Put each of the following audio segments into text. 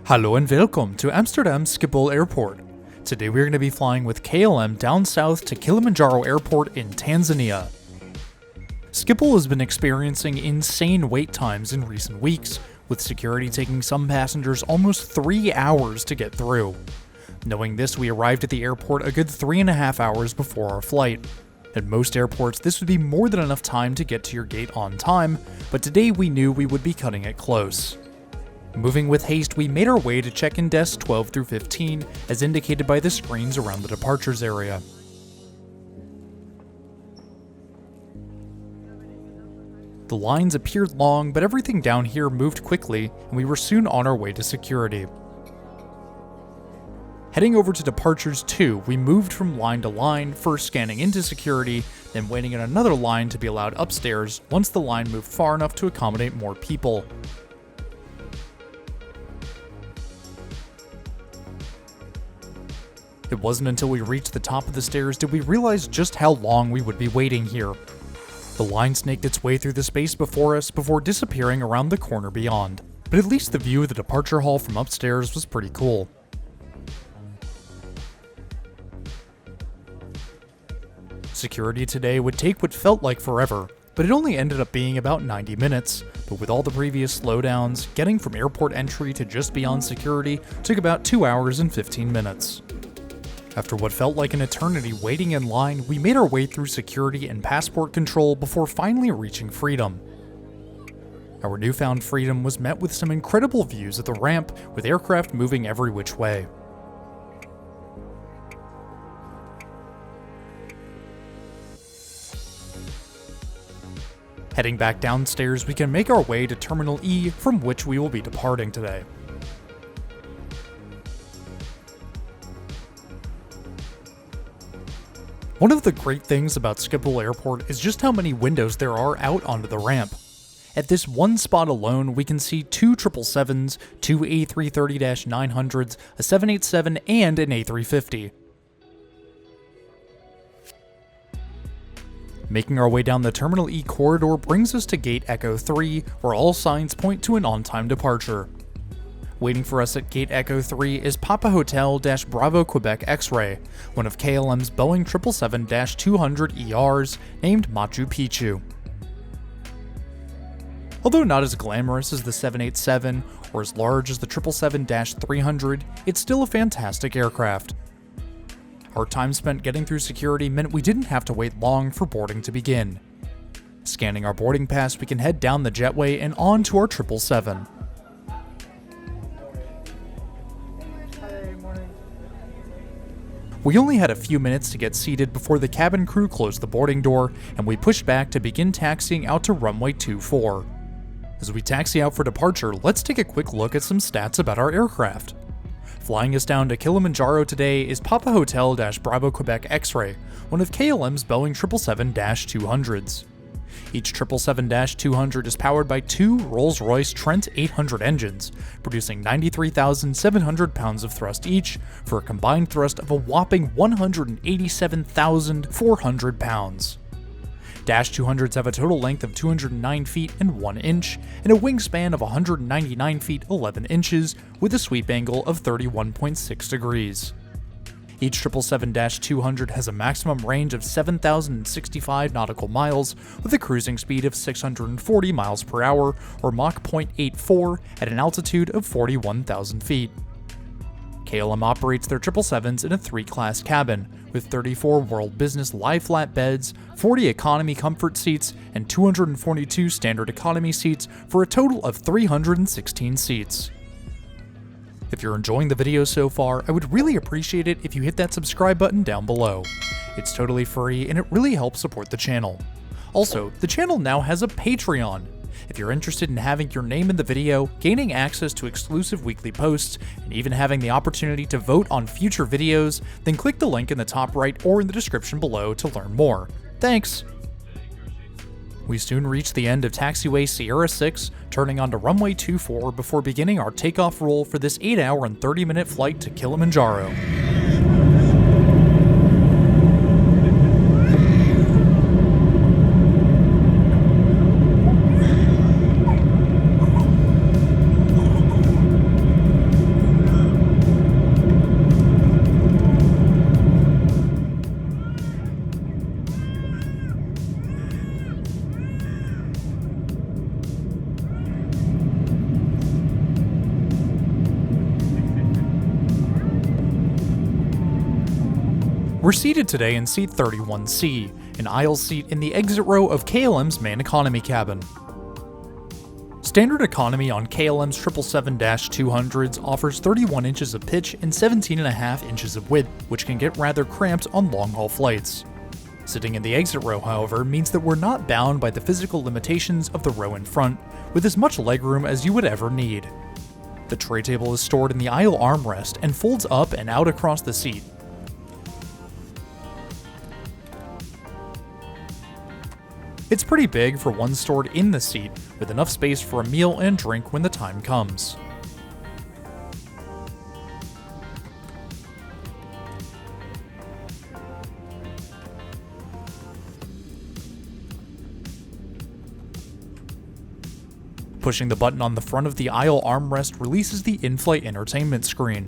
Hallo and Welkom to Amsterdam Schiphol Airport. Today we're going to be flying with KLM down south to Kilimanjaro Airport in Tanzania. Schiphol has been experiencing insane wait times in recent weeks, with security taking some passengers almost 3 hours to get through. Knowing this, we arrived at the airport a good 3.5 hours before our flight. At most airports, this would be more than enough time to get to your gate on time, but today we knew we would be cutting it close. Moving with haste, we made our way to check-in desks 12 through 15, as indicated by the screens around the departures area. The lines appeared long, but everything down here moved quickly, and we were soon on our way to security. Heading over to departures 2, we moved from line to line, first scanning into security, then waiting in another line to be allowed upstairs once the line moved far enough to accommodate more people. It wasn't until we reached the top of the stairs did we realize just how long we would be waiting here. The line snaked its way through the space before us before disappearing around the corner beyond, but at least the view of the departure hall from upstairs was pretty cool. Security today would take what felt like forever, but it only ended up being about 90 minutes, but with all the previous slowdowns, getting from airport entry to just beyond security took about 2 hours and 15 minutes. After what felt like an eternity waiting in line, we made our way through security and passport control before finally reaching freedom. Our newfound freedom was met with some incredible views of the ramp, with aircraft moving every which way. Heading back downstairs, we can make our way to Terminal E, from which we will be departing today. One of the great things about Schiphol Airport is just how many windows there are out onto the ramp. At this one spot alone, we can see two 777s, two A330-900s, a 787, and an A350. Making our way down the Terminal E corridor brings us to Gate Echo 3, where all signs point to an on-time departure. Waiting for us at Gate Echo 3 is Papa Hotel-Bravo Quebec X-Ray, one of KLM's Boeing 777-200 ERs named Machu Picchu. Although not as glamorous as the 787 or as large as the 777-300, it's still a fantastic aircraft. Our time spent getting through security meant we didn't have to wait long for boarding to begin. Scanning our boarding pass, we can head down the jetway and on to our 777. We only had a few minutes to get seated before the cabin crew closed the boarding door, and we pushed back to begin taxiing out to runway 24. As we taxi out for departure, let's take a quick look at some stats about our aircraft. Flying us down to Kilimanjaro today is Papa Hotel-Bravo Quebec X-Ray, one of KLM's Boeing 777-200s. Each 777-200 is powered by two Rolls-Royce Trent 800 engines, producing 93,700 pounds of thrust each, for a combined thrust of a whopping 187,400 pounds. Dash 200s have a total length of 209 feet and 1 inch, and a wingspan of 199 feet 11 inches, with a sweep angle of 31.6 degrees. Each 777-200 has a maximum range of 7,065 nautical miles, with a cruising speed of 640 miles per hour, or Mach 0.84, at an altitude of 41,000 feet. KLM operates their 777s in a 3-class cabin, with 34 World Business lie-flat beds, 40 economy comfort seats, and 242 standard economy seats, for a total of 316 seats. If you're enjoying the video so far, I would really appreciate it if you hit that subscribe button down below. It's totally free and it really helps support the channel. Also, the channel now has a Patreon. If you're interested in having your name in the video, gaining access to exclusive weekly posts, and even having the opportunity to vote on future videos, then click the link in the top right or in the description below to learn more. Thanks! We soon reached the end of taxiway Sierra 6, turning onto runway 24 before beginning our takeoff roll for this 8-hour and 30-minute flight to Kilimanjaro. We're seated today in seat 31C, an aisle seat in the exit row of KLM's main economy cabin. Standard economy on KLM's 777-200s offers 31 inches of pitch and 17.5 inches of width, which can get rather cramped on long-haul flights. Sitting in the exit row, however, means that we're not bound by the physical limitations of the row in front, with as much legroom as you would ever need. The tray table is stored in the aisle armrest and folds up and out across the seat. It's pretty big for one stored in the seat, with enough space for a meal and drink when the time comes. Pushing the button on the front of the aisle armrest releases the in-flight entertainment screen.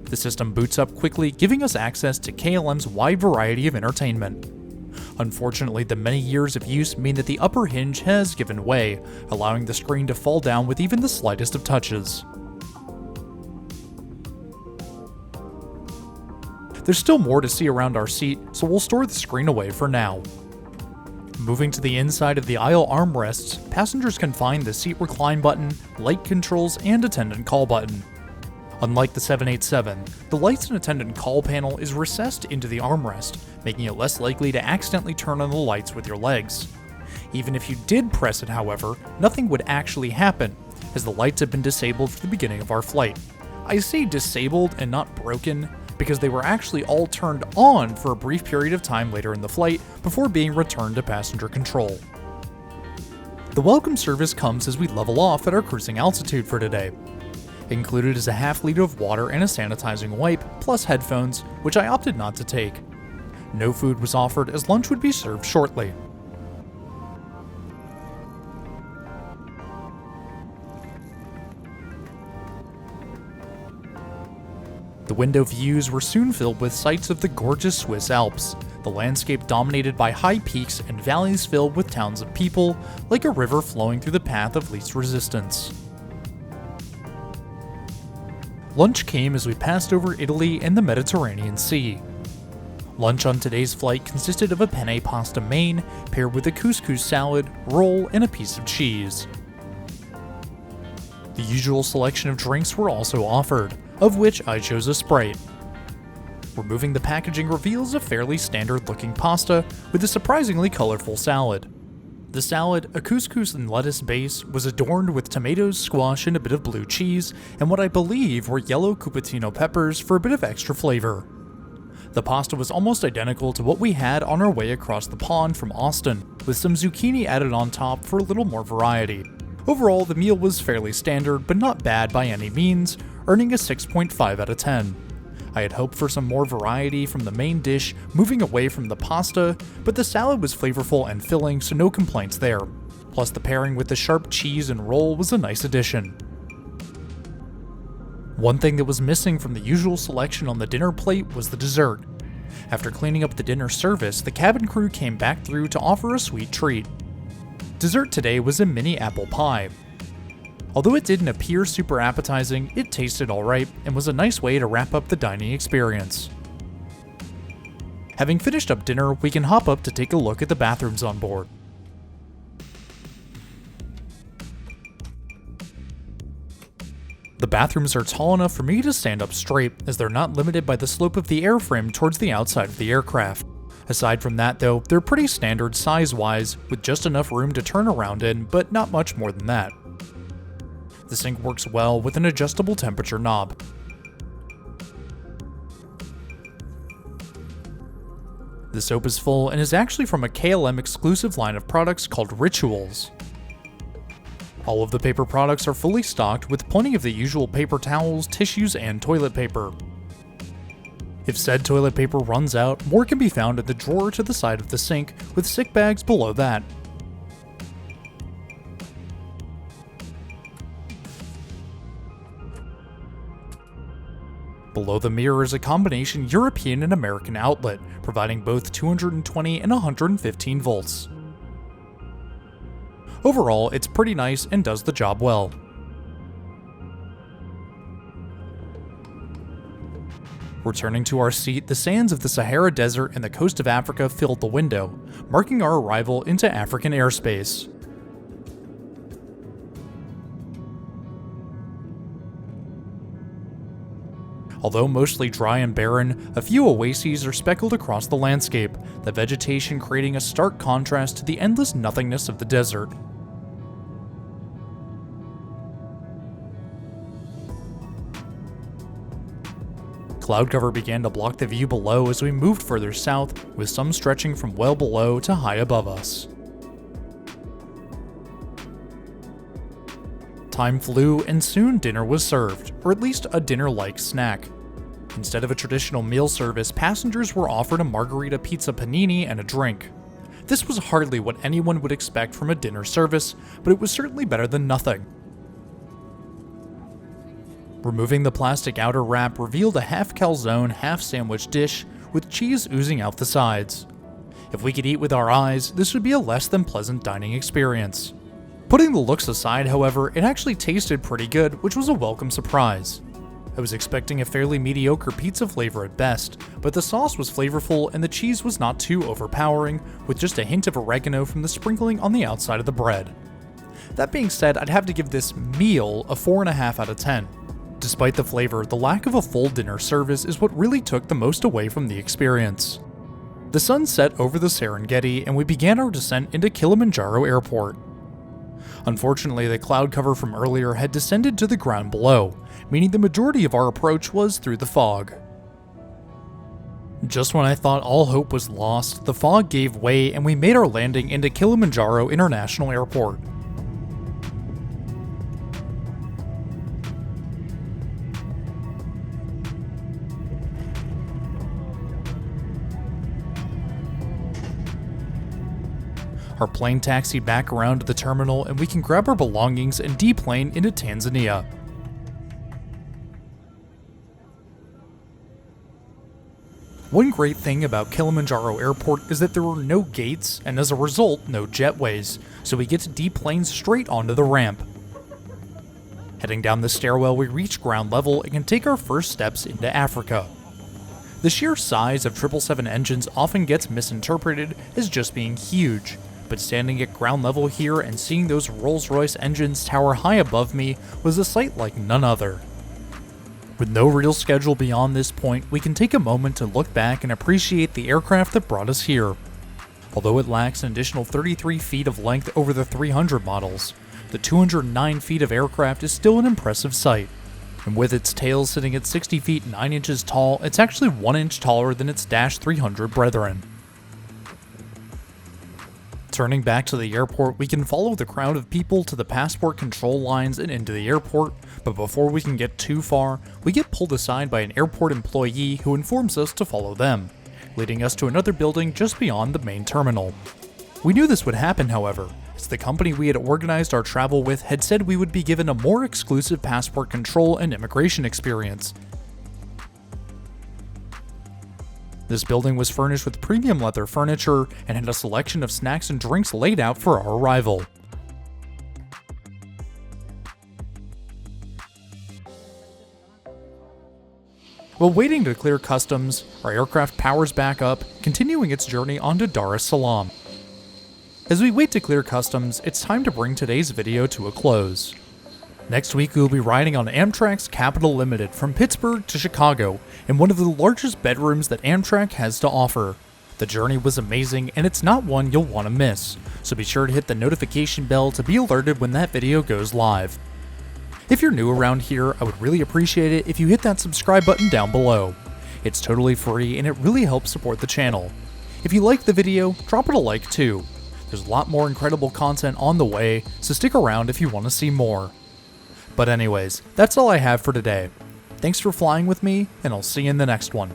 The system boots up quickly, giving us access to KLM's wide variety of entertainment. Unfortunately, the many years of use mean that the upper hinge has given way, allowing the screen to fall down with even the slightest of touches. There's still more to see around our seat, so we'll store the screen away for now. Moving to the inside of the aisle armrests, passengers can find the seat recline button, light controls, and attendant call button. Unlike the 787, the lights and attendant call panel is recessed into the armrest, making it less likely to accidentally turn on the lights with your legs. Even if you did press it, however, nothing would actually happen, as the lights have been disabled for the beginning of our flight. I say disabled and not broken, because they were actually all turned on for a brief period of time later in the flight before being returned to passenger control. The welcome service comes as we level off at our cruising altitude for today. Included is a half-liter of water and a sanitizing wipe, plus headphones, which I opted not to take. No food was offered as lunch would be served shortly. The window views were soon filled with sights of the gorgeous Swiss Alps, the landscape dominated by high peaks and valleys filled with towns of people, like a river flowing through the path of least resistance. Lunch came as we passed over Italy and the Mediterranean Sea. Lunch on today's flight consisted of a penne pasta main, paired with a couscous salad, roll, and a piece of cheese. The usual selection of drinks were also offered, of which I chose a Sprite. Removing the packaging reveals a fairly standard-looking pasta with a surprisingly colorful salad. The salad, a couscous and lettuce base, was adorned with tomatoes, squash, and a bit of blue cheese, and what I believe were yellow cupertino peppers for a bit of extra flavor. The pasta was almost identical to what we had on our way across the pond from Austin, with some zucchini added on top for a little more variety. Overall, the meal was fairly standard, but not bad by any means, earning a 6.5 out of 10. I had hoped for some more variety from the main dish, moving away from the pasta, but the salad was flavorful and filling, so no complaints there. Plus, the pairing with the sharp cheese and roll was a nice addition. One thing that was missing from the usual selection on the dinner plate was the dessert. After cleaning up the dinner service, the cabin crew came back through to offer a sweet treat. Dessert today was a mini apple pie. Although it didn't appear super appetizing, it tasted alright and was a nice way to wrap up the dining experience. Having finished up dinner, we can hop up to take a look at the bathrooms on board. The bathrooms are tall enough for me to stand up straight, as they're not limited by the slope of the airframe towards the outside of the aircraft. Aside from that though, they're pretty standard size-wise, with just enough room to turn around in, but not much more than that. The sink works well with an adjustable temperature knob. The soap is full and is actually from a KLM exclusive line of products called Rituals. All of the paper products are fully stocked with plenty of the usual paper towels, tissues, and toilet paper. If said toilet paper runs out, more can be found in the drawer to the side of the sink, with sick bags below that. Below the mirror is a combination European and American outlet, providing both 220 and 115 volts. Overall, it's pretty nice and does the job well. Returning to our seat, the sands of the Sahara Desert and the coast of Africa filled the window, marking our arrival into African airspace. Although mostly dry and barren, a few oases are speckled across the landscape, the vegetation creating a stark contrast to the endless nothingness of the desert. Cloud cover began to block the view below as we moved further south, with some stretching from well below to high above us. Time flew, and soon dinner was served, or at least a dinner-like snack. Instead of a traditional meal service, passengers were offered a margarita pizza panini and a drink. This was hardly what anyone would expect from a dinner service, but it was certainly better than nothing. Removing the plastic outer wrap revealed a half calzone, half sandwich dish with cheese oozing out the sides. If we could eat with our eyes, this would be a less than pleasant dining experience. Putting the looks aside, however, it actually tasted pretty good, which was a welcome surprise. I was expecting a fairly mediocre pizza flavor at best, but the sauce was flavorful and the cheese was not too overpowering, with just a hint of oregano from the sprinkling on the outside of the bread. That being said, I'd have to give this meal a 4.5 out of 10. Despite the flavor, the lack of a full dinner service is what really took the most away from the experience. The sun set over the Serengeti and we began our descent into Kilimanjaro Airport. Unfortunately, the cloud cover from earlier had descended to the ground below, meaning the majority of our approach was through the fog. Just when I thought all hope was lost, the fog gave way and we made our landing into Kilimanjaro International Airport. Our plane taxied back around to the terminal and we can grab our belongings and deplane into Tanzania. One great thing about Kilimanjaro Airport is that there were no gates and as a result no jetways, so we get to deplane straight onto the ramp. Heading down the stairwell we reach ground level and can take our first steps into Africa. The sheer size of 777 engines often gets misinterpreted as just being huge, but standing at ground level here and seeing those Rolls-Royce engines tower high above me was a sight like none other. With no real schedule beyond this point, we can take a moment to look back and appreciate the aircraft that brought us here. Although it lacks an additional 33 feet of length over the 300 models, the 209 feet of aircraft is still an impressive sight. And with its tail sitting at 60 feet 9 inches tall, it's actually 1 inch taller than its Dash 300 brethren. Turning back to the airport, we can follow the crowd of people to the passport control lines and into the airport, but before we can get too far, we get pulled aside by an airport employee who informs us to follow them, leading us to another building just beyond the main terminal. We knew this would happen, however, as the company we had organized our travel with had said we would be given a more exclusive passport control and immigration experience. This building was furnished with premium leather furniture and had a selection of snacks and drinks laid out for our arrival. While waiting to clear customs, our aircraft powers back up, continuing its journey onto Dar es Salaam. As we wait to clear customs, it's time to bring today's video to a close. Next week we will be riding on Amtrak's Capital Limited from Pittsburgh to Chicago in one of the largest bedrooms that Amtrak has to offer. The journey was amazing and it's not one you'll want to miss, so be sure to hit the notification bell to be alerted when that video goes live. If you're new around here, I would really appreciate it if you hit that subscribe button down below. It's totally free and it really helps support the channel. If you liked the video, drop it a like too. There's a lot more incredible content on the way, so stick around if you want to see more. But anyways, that's all I have for today. Thanks for flying with me, and I'll see you in the next one.